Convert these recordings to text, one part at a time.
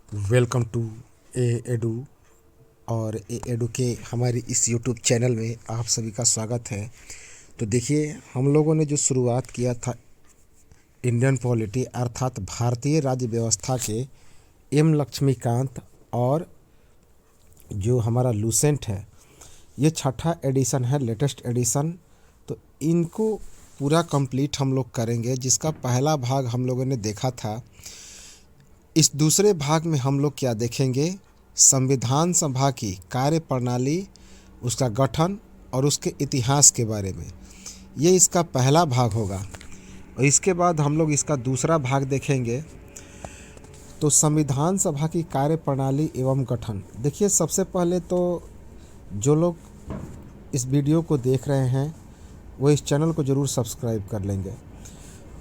Welcome to A edu. और ए edu के हमारी इस यूट्यूब चैनल में आप सभी का स्वागत है। तो देखिए, हम लोगों ने जो शुरुआत किया था इंडियन पॉलिटी अर्थात भारतीय राज्य व्यवस्था के एम लक्ष्मीकांत और जो हमारा लूसेंट है, ये छठा एडिशन है, लेटेस्ट एडिशन। तो इनको पूरा कंप्लीट हम लोग करेंगे, जिसका पहला भाग हम लोगों ने देखा था। इस दूसरे भाग में हम लोग क्या देखेंगे, संविधान सभा की कार्यप्रणाली, उसका गठन और उसके इतिहास के बारे में। ये इसका पहला भाग होगा और इसके बाद हम लोग इसका दूसरा भाग देखेंगे। तो संविधान सभा की कार्यप्रणाली एवं गठन। देखिए, सबसे पहले तो जो लोग इस वीडियो को देख रहे हैं वो इस चैनल को ज़रूर सब्सक्राइब कर लेंगे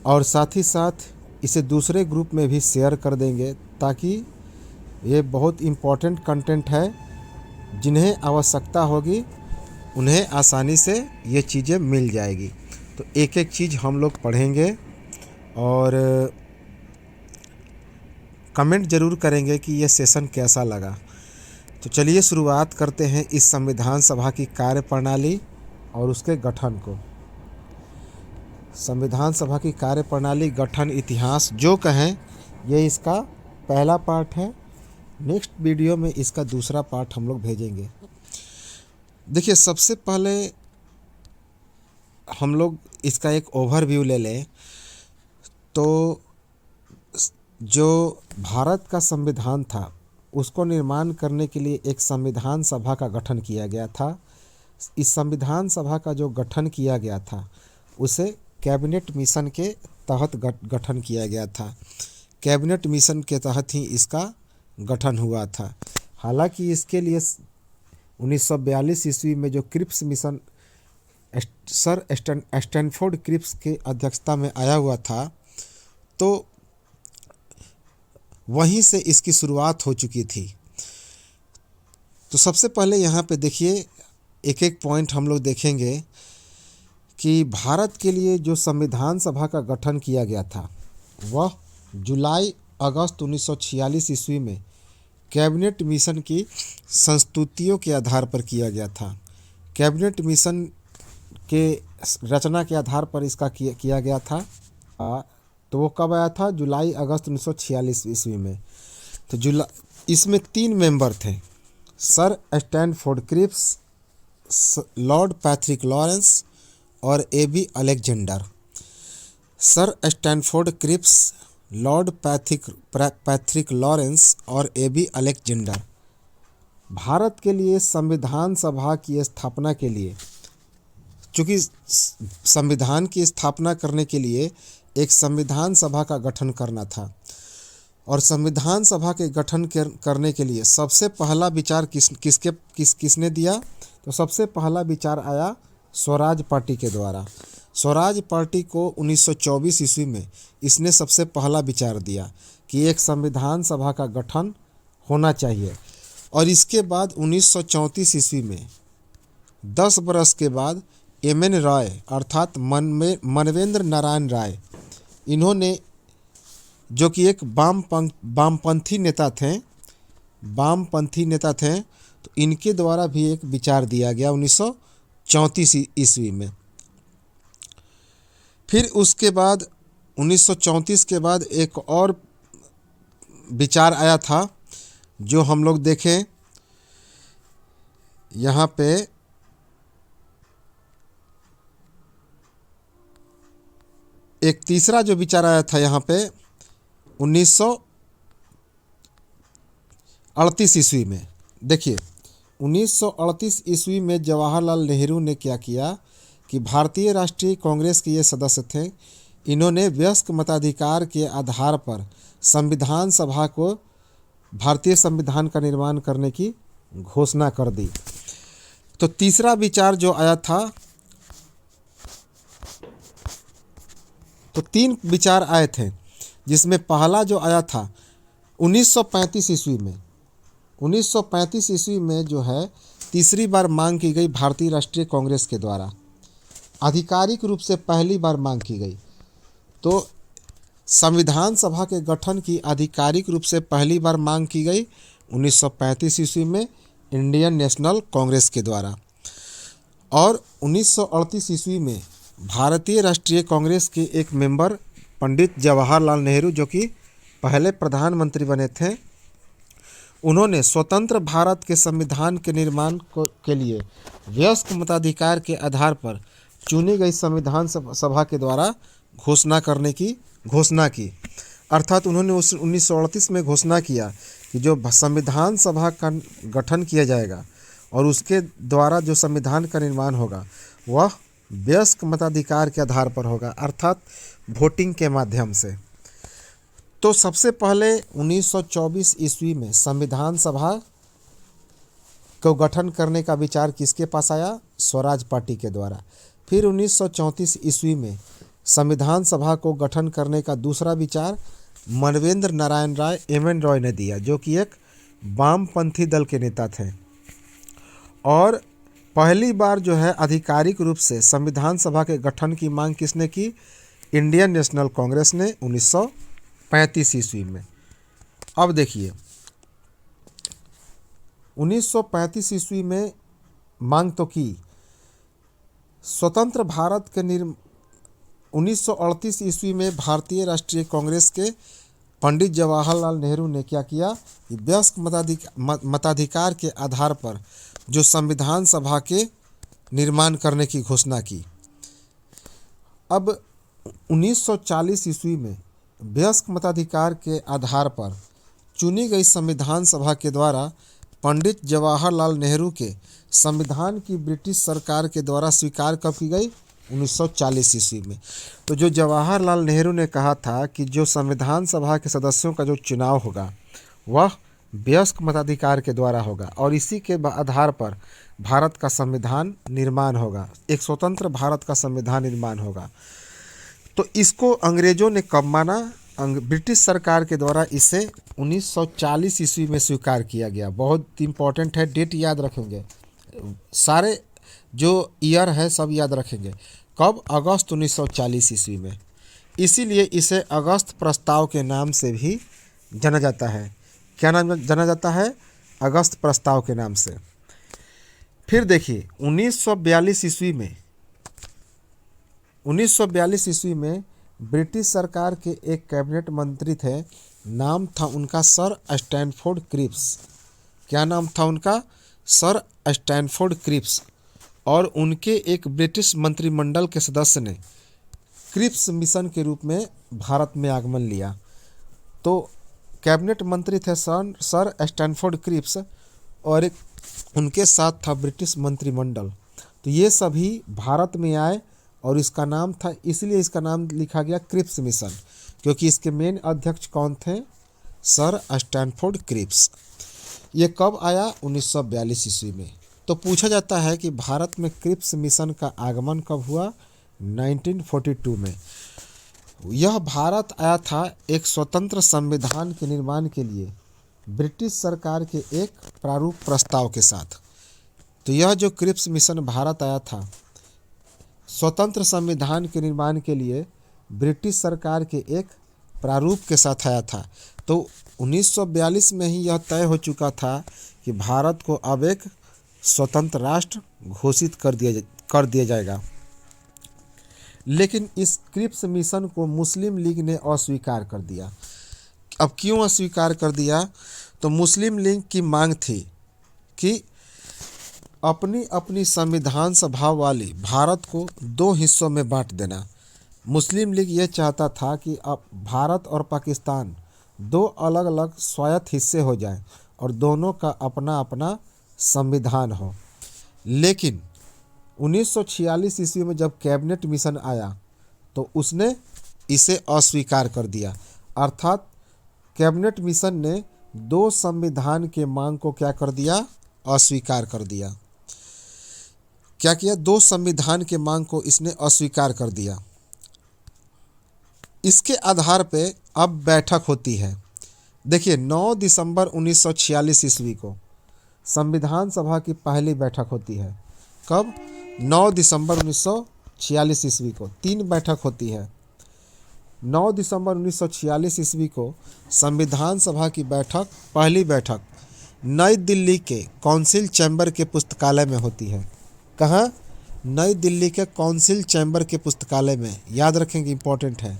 और साथ ही साथ इसे दूसरे ग्रुप में भी शेयर कर देंगे, ताकि ये बहुत इम्पोर्टेंट कंटेंट है। जिन्हें आवश्यकता होगी उन्हें आसानी से ये चीज़ें मिल जाएगी। तो एक एक चीज़ हम लोग पढ़ेंगे और कमेंट ज़रूर करेंगे कि ये सेशन कैसा लगा। तो चलिए शुरुआत करते हैं इस संविधान सभा की कार्यप्रणाली और उसके गठन को। संविधान सभा की कार्यप्रणाली, गठन, इतिहास जो कहें, ये इसका पहला पार्ट है। नेक्स्ट वीडियो में इसका दूसरा पार्ट हम लोग भेजेंगे। देखिए, सबसे पहले हम लोग इसका एक ओवरव्यू ले लें। तो जो भारत का संविधान था, उसको निर्माण करने के लिए एक संविधान सभा का गठन किया गया था। इस संविधान सभा का जो गठन किया गया था उसे कैबिनेट मिशन के तहत गठन किया गया था। कैबिनेट मिशन के तहत ही इसका गठन हुआ था। हालांकि इसके लिए 1942 ईस्वी में जो Cripps mission sir Stanford Cripps के अध्यक्षता में आया हुआ था, तो वहीं से इसकी शुरुआत हो चुकी थी। तो सबसे पहले यहाँ पे देखिए, एक एक पॉइंट हम लोग देखेंगे कि भारत के लिए जो संविधान सभा का गठन किया गया था वह जुलाई अगस्त 1946 ईस्वी में कैबिनेट मिशन की संस्तुतियों के आधार पर किया गया था। कैबिनेट मिशन के रचना के आधार पर इसका किया गया था। तो वो कब आया था? जुलाई अगस्त 1946 ईस्वी में। तो इसमें 3 मेंबर थे, sir Stanford Cripps, Lord Patrick Lawrence और A B. Alexander. Sir Stanford Cripps, Lord Patrick Lawrence और ए.बी. अलेक्जेंडर भारत के लिए संविधान सभा की स्थापना के लिए, चूँकि संविधान की स्थापना करने के लिए एक संविधान सभा का गठन करना था, और संविधान सभा के गठन करने के लिए सबसे पहला विचार किसने दिया? तो सबसे पहला विचार आया स्वराज पार्टी के द्वारा। स्वराज पार्टी को 1924 ईस्वी में इसने सबसे पहला विचार दिया कि एक संविधान सभा का गठन होना चाहिए। और इसके बाद 1934 ईस्वी में 10 बरस के बाद एम.एन. रॉय अर्थात मानवेंद्र नारायण राय, इन्होंने, जो कि एक वामपंथी नेता थे, तो इनके द्वारा भी एक विचार दिया गया 1934 ईस्वी में। फिर उसके बाद 1934 के बाद एक और विचार आया था, जो हम लोग देखें यहाँ पे। एक तीसरा जो विचार आया था यहाँ पे 1938 ईस्वी में। देखिए, 1938 ईस्वी में जवाहरलाल नेहरू ने क्या किया कि भारतीय राष्ट्रीय कांग्रेस के ये सदस्य थे, इन्होंने वयस्क मताधिकार के आधार पर संविधान सभा को भारतीय संविधान का निर्माण करने की घोषणा कर दी। तो तीसरा विचार जो आया था, तो 3 विचार आए थे, जिसमें पहला जो आया था 1935 ईस्वी में। 1935 ईस्वी में जो है तीसरी बार मांग की गई भारतीय राष्ट्रीय कांग्रेस के द्वारा, आधिकारिक रूप से पहली बार मांग की गई। तो संविधान सभा के गठन की आधिकारिक रूप से पहली बार मांग की गई 1935 ईस्वी में इंडियन नेशनल कांग्रेस के द्वारा, और 1938 ईस्वी में भारतीय राष्ट्रीय कांग्रेस के एक मेंबर पंडित जवाहरलाल नेहरू, जो कि पहले प्रधानमंत्री बने थे, उन्होंने स्वतंत्र भारत के संविधान के निर्माण के लिए वयस्क मताधिकार के आधार पर चुनी गई संविधान सभा के द्वारा घोषणा की। अर्थात उन्होंने उस 1938 में घोषणा किया कि जो संविधान सभा का गठन किया जाएगा और उसके द्वारा जो संविधान का निर्माण होगा वह वयस्क मताधिकार के आधार पर होगा, अर्थात वोटिंग के माध्यम से। तो सबसे पहले 1924 ईस्वी में संविधान सभा को गठन करने का विचार किसके पास आया? स्वराज पार्टी के द्वारा। फिर 1934 ईस्वी में संविधान सभा को गठन करने का दूसरा विचार मानवेंद्र नारायण राय एम.एन. रॉय ने दिया, जो कि एक वामपंथी दल के नेता थे। और पहली बार जो है आधिकारिक रूप से संविधान सभा के गठन की मांग किसने की? इंडियन नेशनल कांग्रेस ने 1935 ईस्वी में। अब देखिए 1935 ईस्वी में मांग तो की। स्वतंत्र भारत के 1938 ईस्वी में भारतीय राष्ट्रीय कांग्रेस के पंडित जवाहरलाल नेहरू ने क्या किया? वयस्क मताधिकार के आधार पर जो संविधान सभा के निर्माण करने की घोषणा की। अब 1940 ईस्वी में वयस्क मताधिकार के आधार पर चुनी गई संविधान सभा के द्वारा पंडित जवाहरलाल नेहरू के संविधान की ब्रिटिश सरकार के द्वारा स्वीकार कब की गई? 1940 ईस्वी में। तो जो जवाहरलाल नेहरू ने कहा था कि जो संविधान सभा के सदस्यों का जो चुनाव होगा वह वयस्क मताधिकार के द्वारा होगा और इसी के आधार पर भारत का संविधान निर्माण होगा, एक स्वतंत्र भारत का संविधान निर्माण होगा। तो इसको अंग्रेजों ने कब माना? ब्रिटिश सरकार के द्वारा इसे 1940 ईस्वी में स्वीकार किया गया। बहुत इंपॉर्टेंट है, डेट याद रखेंगे, सारे जो ईयर है सब याद रखेंगे। कब? अगस्त 1940 ईस्वी में। इसीलिए इसे अगस्त प्रस्ताव के नाम से भी जाना जाता है। क्या नाम जाना जाता है? अगस्त प्रस्ताव के नाम से। फिर देखिए 1942 ईस्वी में ब्रिटिश सरकार के एक कैबिनेट मंत्री थे, नाम था उनका सर स्टैनफोर्ड क्रिप्स। क्या नाम था उनका? Sir Stanford Cripps. और उनके एक ब्रिटिश मंत्रिमंडल के सदस्य ने क्रिप्स मिशन के रूप में भारत में आगमन लिया। तो कैबिनेट मंत्री थे सर स्टैनफोर्ड क्रिप्स और एक उनके साथ था ब्रिटिश मंत्रिमंडल। तो ये सभी भारत में आए और इसका नाम था, इसलिए इसका नाम लिखा गया क्रिप्स मिशन, क्योंकि इसके मेन अध्यक्ष कौन थे? Sir Stanford Cripps. ये कब आया? 1942 ईस्वी में। तो पूछा जाता है कि भारत में क्रिप्स मिशन का आगमन कब हुआ? 1942 में। यह भारत आया था एक स्वतंत्र संविधान के निर्माण के लिए ब्रिटिश सरकार के एक प्रारूप प्रस्ताव के साथ। तो यह जो क्रिप्स मिशन भारत आया था स्वतंत्र संविधान के निर्माण के लिए ब्रिटिश सरकार के एक प्रारूप के साथ आया था। तो 1942 में ही यह तय हो चुका था कि भारत को अब एक स्वतंत्र राष्ट्र घोषित कर दिया जाएगा। लेकिन इस क्रिप्स मिशन को मुस्लिम लीग ने अस्वीकार कर दिया। अब क्यों अस्वीकार कर दिया? तो मुस्लिम लीग की मांग थी कि अपनी अपनी संविधान सभा वाली भारत को दो हिस्सों में बांट देना। मुस्लिम लीग ये चाहता था कि अब भारत और पाकिस्तान दो अलग अलग स्वायत्त हिस्से हो जाएं और दोनों का अपना अपना संविधान हो। लेकिन 1946 ईस्वी में जब कैबिनेट मिशन आया तो उसने इसे अस्वीकार कर दिया। अर्थात कैबिनेट मिशन ने दो संविधान के मांग को क्या कर दिया? अस्वीकार कर दिया। क्या किया? दो संविधान के मांग को इसने अस्वीकार कर दिया। इसके आधार पे अब बैठक होती है। देखिए 9 दिसंबर 1946 ईस्वी को संविधान सभा की पहली बैठक होती है। कब? 9 दिसंबर 1946 ईस्वी को 3 बैठक होती है। 9 दिसंबर 1946 ईस्वी को संविधान सभा की पहली बैठक नई दिल्ली के काउंसिल चैम्बर के पुस्तकालय में होती है। कहाँ? नई दिल्ली के काउंसिल चैम्बर के पुस्तकालय में, याद रखेंगे, इम्पोर्टेंट है।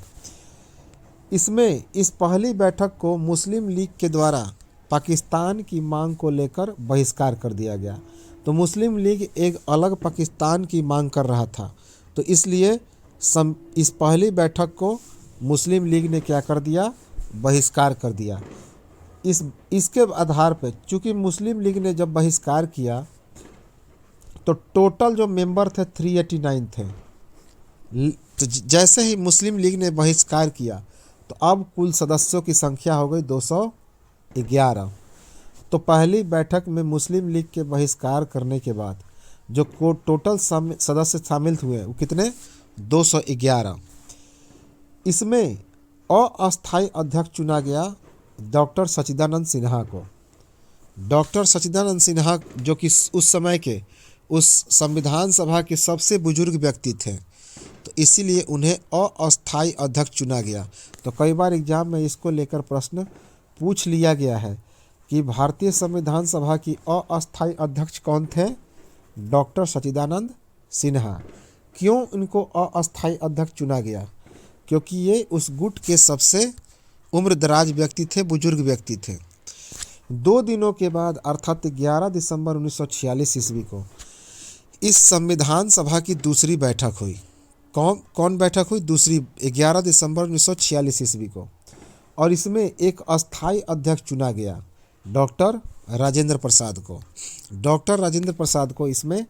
इसमें इस पहली बैठक को मुस्लिम लीग के द्वारा पाकिस्तान की मांग को लेकर बहिष्कार कर दिया गया। तो मुस्लिम लीग एक अलग पाकिस्तान की मांग कर रहा था, तो इसलिए इस पहली बैठक को मुस्लिम लीग ने क्या कर दिया? बहिष्कार कर दिया। इसके आधार पर, चूंकि मुस्लिम लीग ने जब बहिष्कार किया तो टोटल जो मेंबर थे 389 थे। तो जैसे ही मुस्लिम लीग ने बहिष्कार किया तो अब कुल सदस्यों की संख्या हो गई 211। तो पहली बैठक में मुस्लिम लीग के बहिष्कार करने के बाद जो टोटल सदस्य शामिल हुए वो कितने? 211। इसमें अस्थायी अध्यक्ष चुना गया डॉक्टर सच्चिदानंद सिन्हा को। डॉक्टर सच्चिदानंद सिन्हा जो कि उस समय के उस संविधान सभा के सबसे बुजुर्ग व्यक्ति थे, तो इसीलिए उन्हें अस्थायी अध्यक्ष चुना गया। तो कई बार एग्जाम में इसको लेकर प्रश्न पूछ लिया गया है कि भारतीय संविधान सभा की अस्थायी अध्यक्ष कौन थे? डॉक्टर सच्चिदानंद सिन्हा। क्यों इनको अस्थायी अध्यक्ष चुना गया? क्योंकि ये उस गुट के सबसे उम्रदराज व्यक्ति थे, बुजुर्ग व्यक्ति थे। 2 दिनों के बाद अर्थात 11 दिसंबर 1946 ईस्वी को इस संविधान सभा की दूसरी बैठक हुई। कौन बैठक हुई? दूसरी, 11 दिसंबर 1946 ईस्वी को। और इसमें एक अस्थायी अध्यक्ष चुना गया, डॉक्टर राजेंद्र प्रसाद को। डॉक्टर राजेंद्र प्रसाद को इसमें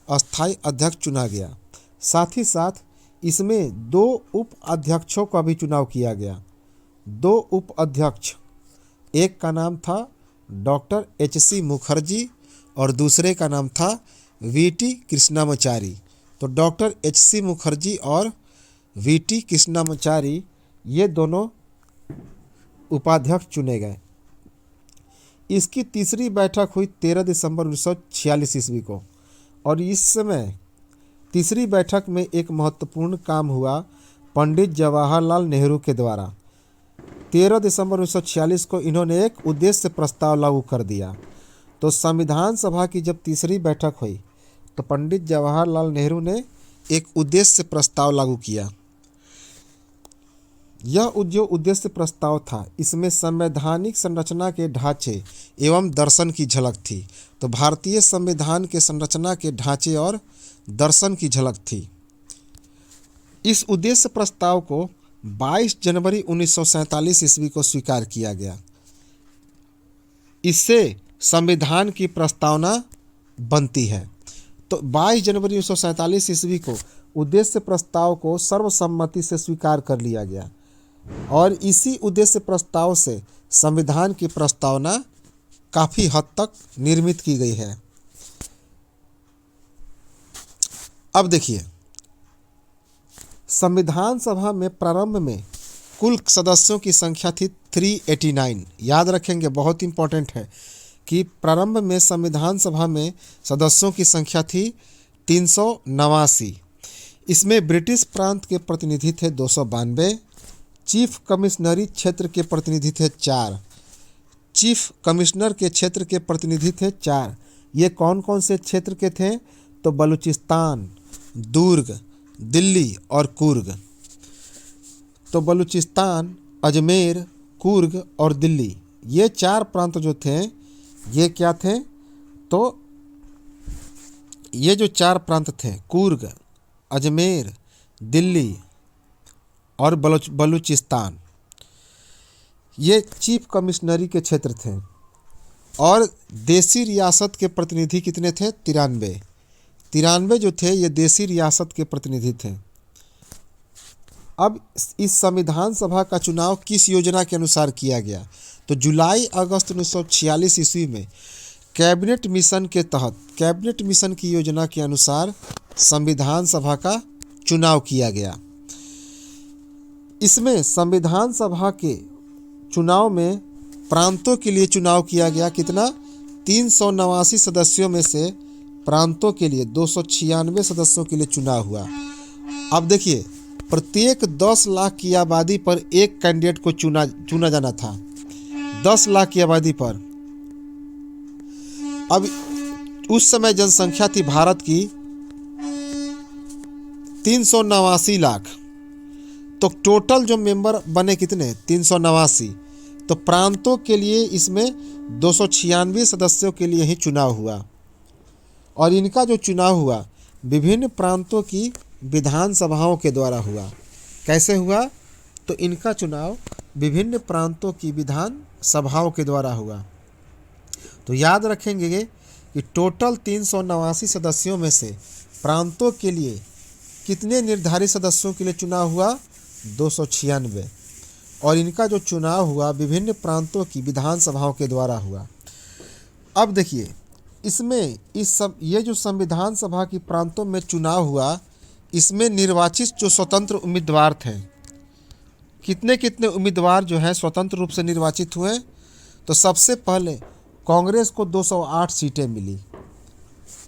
अस्थायी अध्यक्ष चुना गया। साथ ही साथ इसमें 2 उप अध्यक्षों का भी चुनाव किया गया। 2 उप अध्यक्ष, एक का नाम था डॉक्टर HC मुखर्जी और दूसरे का नाम था VT कृष्णामाचारी। तो डॉक्टर HC मुखर्जी और VT कृष्णामाचारी ये दोनों उपाध्यक्ष चुने गए। इसकी तीसरी बैठक हुई 13 दिसंबर 1946 ईस्वी को। और इस समय तीसरी बैठक में एक महत्वपूर्ण काम हुआ पंडित जवाहरलाल नेहरू के द्वारा। 13 दिसंबर 1946 को इन्होंने एक उद्देश्य प्रस्ताव लागू कर दिया। तो संविधान सभा की जब तीसरी बैठक हुई तो पंडित जवाहरलाल नेहरू ने एक उद्देश्य प्रस्ताव लागू किया। यह जो उद्देश्य प्रस्ताव था, इसमें संवैधानिक संरचना के ढांचे एवं दर्शन की झलक थी। तो भारतीय संविधान के संरचना के ढांचे और दर्शन की झलक थी। इस उद्देश्य प्रस्ताव को 22 जनवरी 1947 ईस्वी को स्वीकार किया गया। इससे संविधान की प्रस्तावना बनती है। तो 22 जनवरी 1947 ईस्वी को उद्देश्य प्रस्ताव को सर्वसम्मति से स्वीकार कर लिया गया और इसी उद्देश्य प्रस्ताव से संविधान की प्रस्तावना काफ़ी हद तक निर्मित की गई है। अब देखिए, संविधान सभा में प्रारंभ में कुल सदस्यों की संख्या थी 389। याद रखेंगे, बहुत इंपॉर्टेंट है कि प्रारंभ में संविधान सभा में सदस्यों की संख्या थी 389। इसमें ब्रिटिश प्रांत के प्रतिनिधि थे 292, चीफ कमिश्नरी क्षेत्र के प्रतिनिधि थे 4, चीफ कमिश्नर के क्षेत्र के प्रतिनिधि थे 4। ये कौन कौन से क्षेत्र के थे? तो बलूचिस्तान, दुर्ग, दिल्ली और कुर्ग। तो बलूचिस्तान, अजमेर, कुर्ग और दिल्ली, ये 4 प्रांत जो थे ये क्या थे? तो ये जो 4 प्रांत थे, कुर्ग, अजमेर, दिल्ली और बलूचिस्तान, ये चीफ कमिश्नरी के क्षेत्र थे। और देसी रियासत के प्रतिनिधि कितने थे? 93 जो थे ये देसी रियासत के प्रतिनिधि थे। अब इस संविधान सभा का चुनाव किस योजना के अनुसार किया गया? तो जुलाई अगस्त 1946 ईस्वी में कैबिनेट मिशन के तहत, कैबिनेट मिशन की योजना के अनुसार संविधान सभा का चुनाव किया गया। इसमें संविधान सभा के चुनाव में प्रांतों के लिए चुनाव किया गया। कितना? 389 सदस्यों में से प्रांतों के लिए 296 सदस्यों के लिए चुनाव हुआ। अब देखिए, प्रत्येक 10 लाख की आबादी पर एक कैंडिडेट को चुना जाना था। 10 लाख की आबादी पर। अब उस समय जनसंख्या थी भारत की 389 लाख। तो टोटल जो मेंबर बने कितने, 389। तो प्रांतों के लिए इसमें 296 सदस्यों के लिए ही चुनाव हुआ। और इनका जो चुनाव हुआ विभिन्न प्रांतों की विधानसभाओं के द्वारा हुआ। कैसे हुआ? तो इनका चुनाव विभिन्न प्रांतों की विधान सभाओं के द्वारा हुआ। तो याद रखेंगे कि टोटल 389 सदस्यों में से प्रांतों के लिए कितने निर्धारित सदस्यों के लिए चुनाव हुआ? 296। और इनका जो चुनाव हुआ विभिन्न प्रांतों की विधानसभाओं के द्वारा हुआ। अब देखिए इसमें ये जो संविधान सभा की प्रांतों में चुनाव हुआ, इसमें निर्वाचित जो स्वतंत्र उम्मीदवार थे, कितने कितने उम्मीदवार जो हैं स्वतंत्र रूप से निर्वाचित हुए? तो सबसे पहले कांग्रेस को 208 सीटें मिली।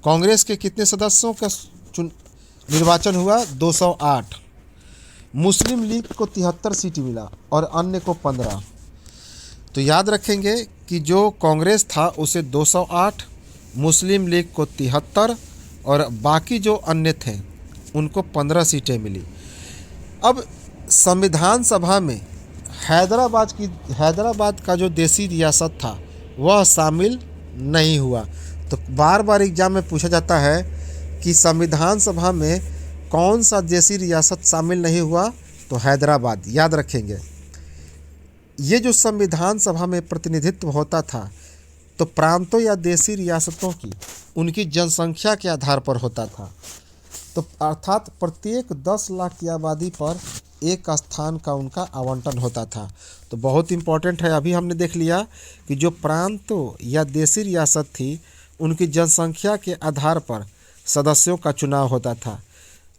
कांग्रेस के कितने सदस्यों का निर्वाचन हुआ? 208। मुस्लिम लीग को 73 सीट मिला और अन्य को 15। तो याद रखेंगे कि जो कांग्रेस था उसे 208, मुस्लिम लीग को 73 और बाकी जो अन्य थे उनको 15 सीटें मिली। अब संविधान सभा में हैदराबाद का जो देसी रियासत था वह शामिल नहीं हुआ। तो बार बार एग्जाम में पूछा जाता है कि संविधान सभा में कौन सा देसी रियासत शामिल नहीं हुआ? तो हैदराबाद। याद रखेंगे ये जो संविधान सभा में प्रतिनिधित्व होता था तो प्रांतों या देसी रियासतों की उनकी जनसंख्या के आधार पर होता था। तो अर्थात प्रत्येक 10 लाख की आबादी पर एक स्थान का उनका आवंटन होता था। तो बहुत इम्पोर्टेंट है। अभी हमने देख लिया कि जो प्रांतों या देसी रियासत थी उनकी जनसंख्या के आधार पर सदस्यों का चुनाव होता था।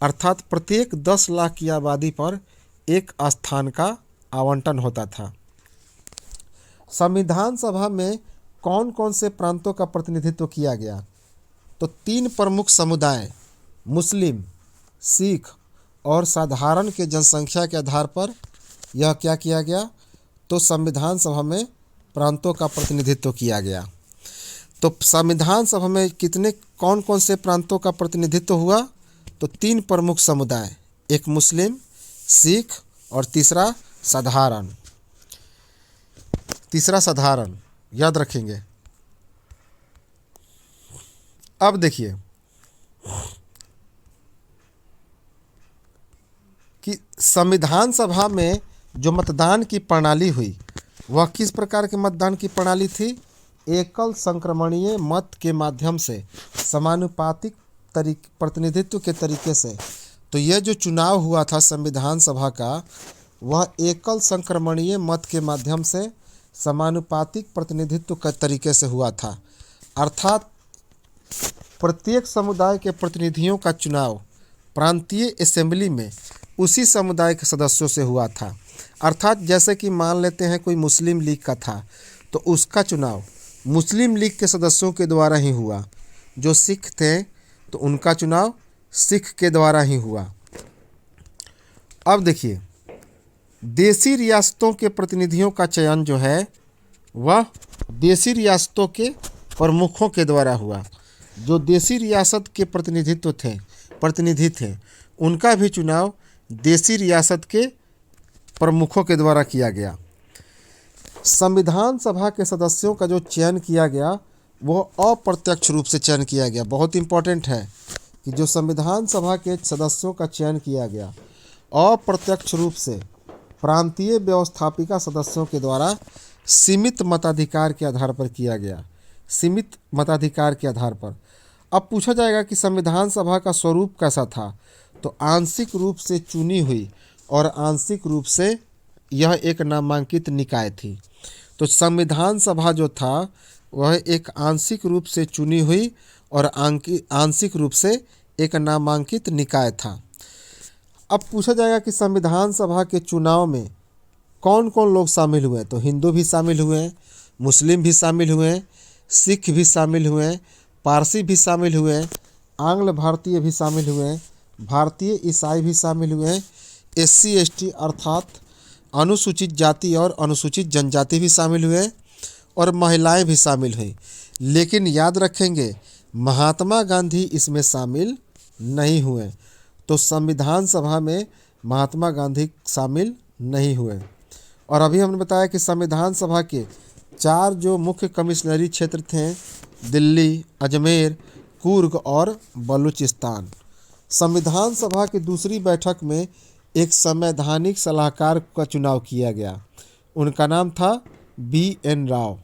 अर्थात प्रत्येक 10 लाख की आबादी पर एक स्थान का आवंटन होता था। संविधान सभा में कौन कौन से प्रांतों का प्रतिनिधित्व किया गया? तो 3 प्रमुख समुदाय मुस्लिम, सिख और साधारण के जनसंख्या के आधार पर यह क्या किया गया? तो संविधान सभा में प्रांतों का प्रतिनिधित्व किया गया। तो संविधान सभा में कौन कौन से प्रांतों का प्रतिनिधित्व हुआ? तो 3 प्रमुख समुदाय, एक मुस्लिम, सिख और तीसरा साधारण। याद रखेंगे। अब देखिए कि संविधान सभा में जो मतदान की प्रणाली हुई वह किस प्रकार के मतदान की प्रणाली थी? एकल संक्रमणीय मत के माध्यम से समानुपातिक प्रतिनिधित्व के तरीके से। तो यह जो चुनाव हुआ था संविधान सभा का वह एकल संक्रमणीय मत के माध्यम से समानुपातिक प्रतिनिधित्व के तरीके से हुआ था। अर्थात प्रत्येक समुदाय के प्रतिनिधियों का चुनाव प्रांतीय असेंबली में उसी समुदाय के सदस्यों से हुआ था। अर्थात जैसे कि मान लेते हैं कोई मुस्लिम लीग का था तो उसका चुनाव मुस्लिम लीग के सदस्यों के द्वारा ही हुआ। जो सिख थे तो उनका चुनाव सिख के द्वारा ही हुआ। अब देखिए देसी रियासतों के प्रतिनिधियों का चयन जो है वह देसी रियासतों के प्रमुखों के द्वारा हुआ। जो देसी रियासत के प्रतिनिधि थे उनका भी चुनाव देसी रियासत के प्रमुखों के द्वारा किया गया। संविधान सभा के सदस्यों का जो चयन किया गया वो अप्रत्यक्ष रूप से चयन किया गया। बहुत इम्पोर्टेंट है कि जो संविधान सभा के सदस्यों का चयन किया गया अप्रत्यक्ष रूप से प्रांतीय व्यवस्थापिका सदस्यों के द्वारा सीमित मताधिकार के आधार पर किया गया। सीमित मताधिकार के आधार पर। अब पूछा जाएगा कि संविधान सभा का स्वरूप कैसा था? तो आंशिक रूप से चुनी हुई और आंशिक रूप से यह एक नामांकित निकाय थी। तो संविधान सभा जो था वह एक आंशिक रूप से चुनी हुई और आंशिक रूप से एक नामांकित निकाय था। अब पूछा जाएगा कि संविधान सभा के चुनाव में कौन कौन लोग शामिल हुए? तो हिंदू भी शामिल हुए, मुस्लिम भी शामिल हुए, सिख भी शामिल हुए, पारसी भी शामिल हुए, आंग्ल भारतीय भी शामिल हुए, भारतीय ईसाई भी शामिल हुए, SC ST अर्थात अनुसूचित जाति और अनुसूचित जनजाति भी शामिल हुए और महिलाएं भी शामिल हुई। लेकिन याद रखेंगे महात्मा गांधी इसमें शामिल नहीं हुए। तो संविधान सभा में महात्मा गांधी शामिल नहीं हुए। और अभी हमने बताया कि संविधान सभा के 4 जो मुख्य कमिश्नरी क्षेत्र थे, दिल्ली, अजमेर, कुर्ग और बलूचिस्तान। संविधान सभा की दूसरी बैठक में एक संवैधानिक सलाहकार का चुनाव किया गया। उनका नाम था BN राव।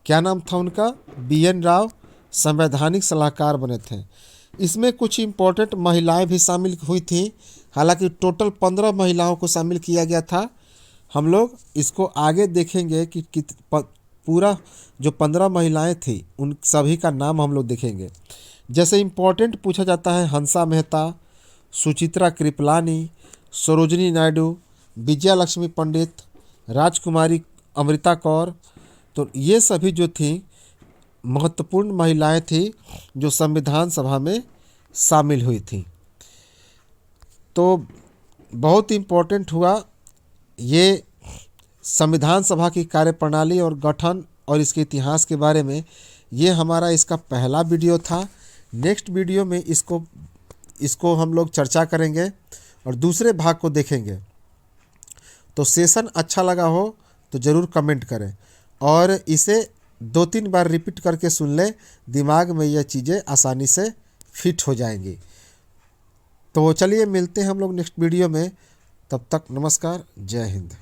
क्या नाम था उनका? BN राव संवैधानिक सलाहकार बने थे। इसमें कुछ इम्पोर्टेंट महिलाएं भी शामिल हुई थी। हालांकि टोटल 15 महिलाओं को शामिल किया गया था। हम लोग इसको आगे देखेंगे कि पूरा जो 15 महिलाएं थी उन सभी का नाम हम लोग देखेंगे। जैसे इम्पोर्टेंट पूछा जाता है हंसा मेहता, सुचित्रा कृपलानी, सरोजिनी नायडू, विजया लक्ष्मी पंडित, राजकुमारी अमृता कौर। तो ये सभी जो थी महत्वपूर्ण महिलाएं थी जो संविधान सभा में शामिल हुई थी। तो बहुत इम्पोर्टेंट हुआ ये संविधान सभा की कार्यप्रणाली और गठन और इसके इतिहास के बारे में। ये हमारा इसका पहला वीडियो था। नेक्स्ट वीडियो में इसको हम लोग चर्चा करेंगे और दूसरे भाग को देखेंगे। तो सेशन अच्छा लगा हो तो ज़रूर कमेंट करें और इसे 2-3 बार रिपीट करके सुन लें। दिमाग में यह चीज़ें आसानी से फिट हो जाएंगी। तो चलिए मिलते हैं हम लोग नेक्स्ट वीडियो में। तब तक नमस्कार, जय हिंद।